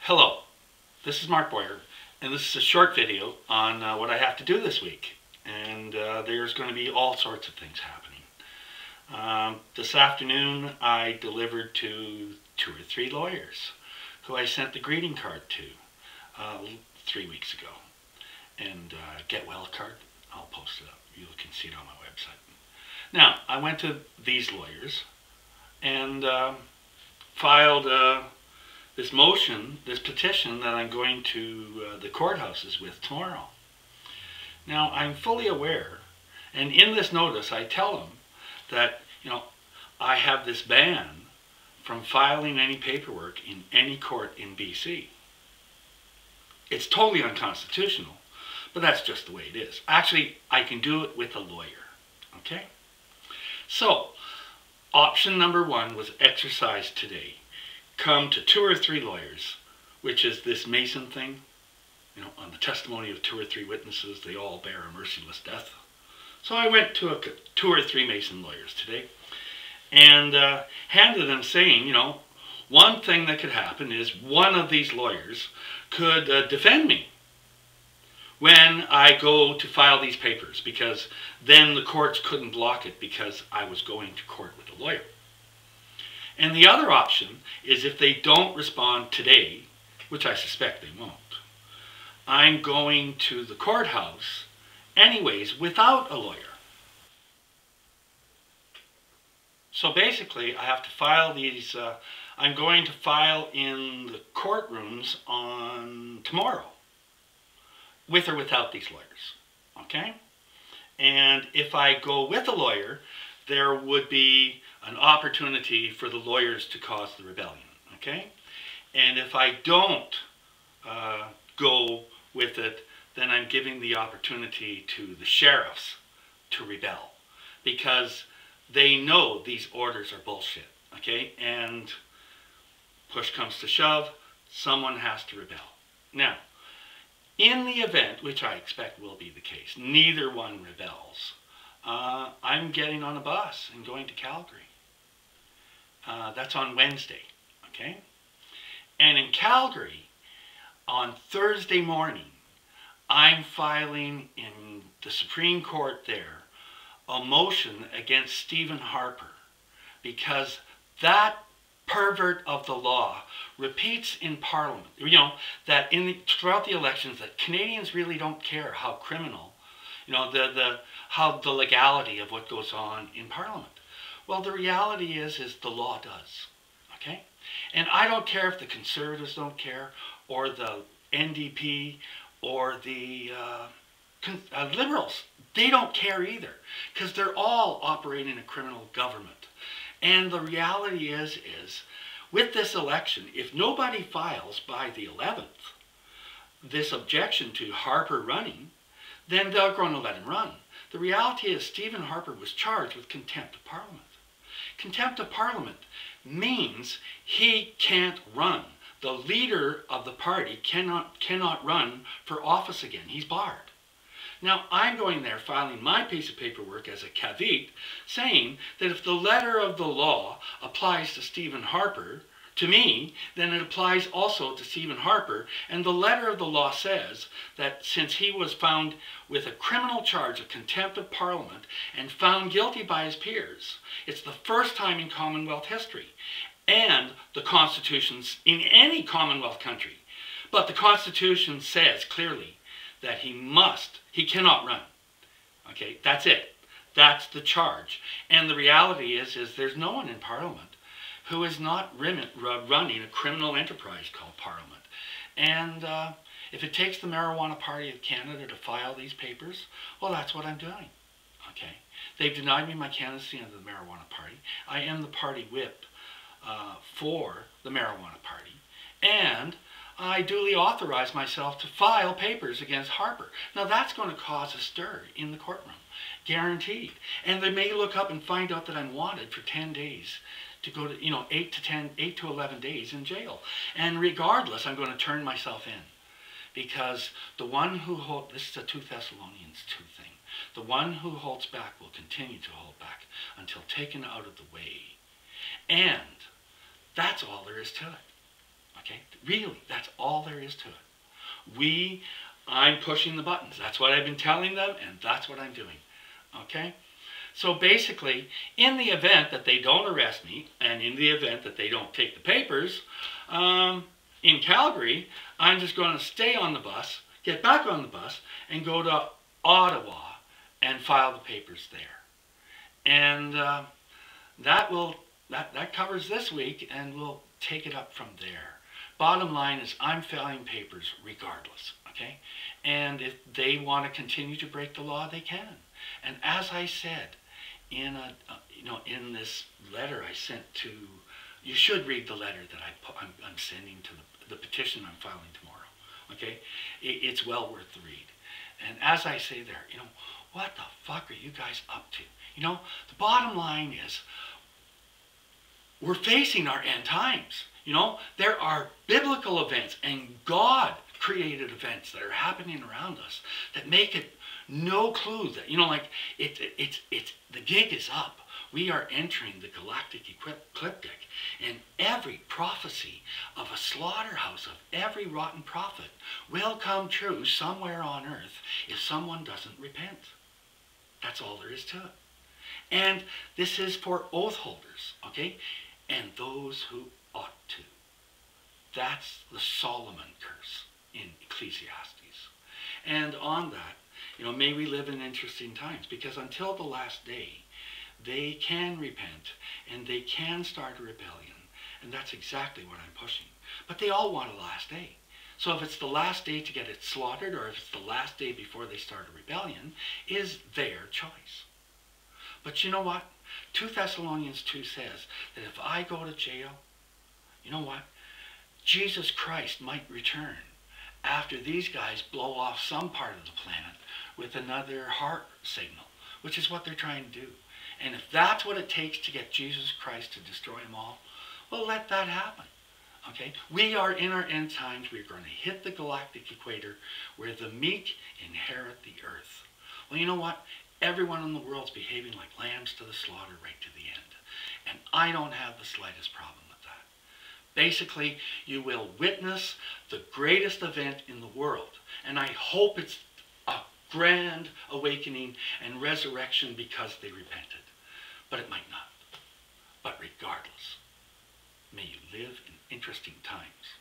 Hello, this is Mark and this is a short video on what I have to do this week. And there's going to be all sorts of things happening. This afternoon I delivered to 2 or 3 lawyers who I sent the greeting card to 3 weeks ago. And get well card, I'll post it up. You can see it on my website. Now, I went to these lawyers and filed this petition that I'm going to the courthouses with tomorrow. Now, I'm fully aware, and in this notice I tell them that, I have this ban from filing any paperwork in any court in BC. It's totally unconstitutional, but that's just the way it is. Actually, I can do it with a lawyer, okay? So, option number 1 was exercised today. Come to 2 or 3 lawyers, which is this Mason thing, on the testimony of 2 or 3 witnesses, they all bear a merciless death. So I went to 2 or 3 Mason lawyers today and handed them saying, one thing that could happen is one of these lawyers could defend me when I go to file these papers, because then the courts couldn't block it because I was going to court with a lawyer. And the other option is if they don't respond today, which I suspect they won't, I'm going to the courthouse anyways without a lawyer. So basically I have to file these, I'm going to file in the courtrooms on tomorrow, with or without these lawyers, okay? And if I go with a lawyer, there would be an opportunity for the lawyers to cause the rebellion, okay? And if I don't go with it, then I'm giving the opportunity to the sheriffs to rebel, because they know these orders are bullshit, okay? And push comes to shove, someone has to rebel. Now, in the event, which I expect will be the case, neither one rebels, I'm getting on a bus and going to Calgary. That's on Wednesday, okay? And in Calgary, on Thursday morning, I'm filing in the Supreme Court there a motion against Stephen Harper, because that pervert of the law repeats in Parliament, that throughout the elections that Canadians really don't care how criminal, how the legality of what goes on in Parliament. Well, the reality is the law does, okay? And I don't care if the Conservatives don't care, or the NDP, or the Liberals. They don't care either, because they're all operating a criminal government. And the reality is with this election, if nobody files by the 11th this objection to Harper running, then they're going to let him run. The reality is Stephen Harper was charged with contempt of Parliament. Contempt of Parliament means he can't run. The leader of the party cannot run for office again. He's barred. Now, I'm going there filing my piece of paperwork as a caveat, saying that if the letter of the law applies to Stephen Harper, to me, then it applies also to Stephen Harper, and the letter of the law says that since he was found with a criminal charge of contempt of Parliament and found guilty by his peers, it's the first time in Commonwealth history, and the Constitution's in any Commonwealth country, but the Constitution says clearly that he cannot run. Okay, that's it. That's the charge. And the reality is there's no one in Parliament who is not running a criminal enterprise called Parliament. And if it takes the Marijuana Party of Canada to file these papers, well, that's what I'm doing. Okay, they've denied me my candidacy under the Marijuana Party. I am the party whip for the Marijuana Party, and I duly authorize myself to file papers against Harper. Now that's going to cause a stir in the courtroom, guaranteed. And they may look up and find out that I'm wanted for 10 days to go to, 8 to 11 days in jail. And regardless, I'm going to turn myself in, because the one who holds, this is a 2 Thessalonians 2 thing, the one who holds back will continue to hold back until taken out of the way. And that's all there is to it. Okay? Really, that's all there is to it. I'm pushing the buttons. That's what I've been telling them, and that's what I'm doing. Okay? So basically, in the event that they don't arrest me, and in the event that they don't take the papers, in Calgary, I'm just going to stay on the bus, get back on the bus, and go to Ottawa and file the papers there. And that covers this week, and we'll take it up from there. Bottom line is I'm filing papers regardless, okay? And if they want to continue to break the law, they can. And as I said, in in this letter I sent to, you should read the letter that I'm sending to the petition I'm filing tomorrow, okay? It's well worth the read. And as I say there, what the fuck are you guys up to? The bottom line is, we're facing our end times. There are biblical events and God created events that are happening around us that make it no clue that, the gig is up. We are entering the galactic ecliptic, and every prophecy of a slaughterhouse of every rotten prophet will come true somewhere on earth if someone doesn't repent. That's all there is to it. And this is for oath holders, okay? And those who ought to. That's the Solomon curse in Ecclesiastes. And on that, may we live in interesting times, because until the last day, they can repent and they can start a rebellion. And that's exactly what I'm pushing. But they all want a last day. So if it's the last day to get it slaughtered, or if it's the last day before they start a rebellion, is their choice. But you know what? 2 Thessalonians 2 says that if I go to jail, you know what? Jesus Christ might return after these guys blow off some part of the planet with another heart signal, which is what they're trying to do. And if that's what it takes to get Jesus Christ to destroy them all, well, let that happen. Okay? We are in our end times. We're going to hit the galactic equator where the meek inherit the earth. Well, you know what? Everyone in the world's behaving like lambs to the slaughter right to the end. And I don't have the slightest problem with that. Basically, you will witness the greatest event in the world. And I hope it's a grand awakening and resurrection because they repented. But it might not. But regardless, may you live in interesting times.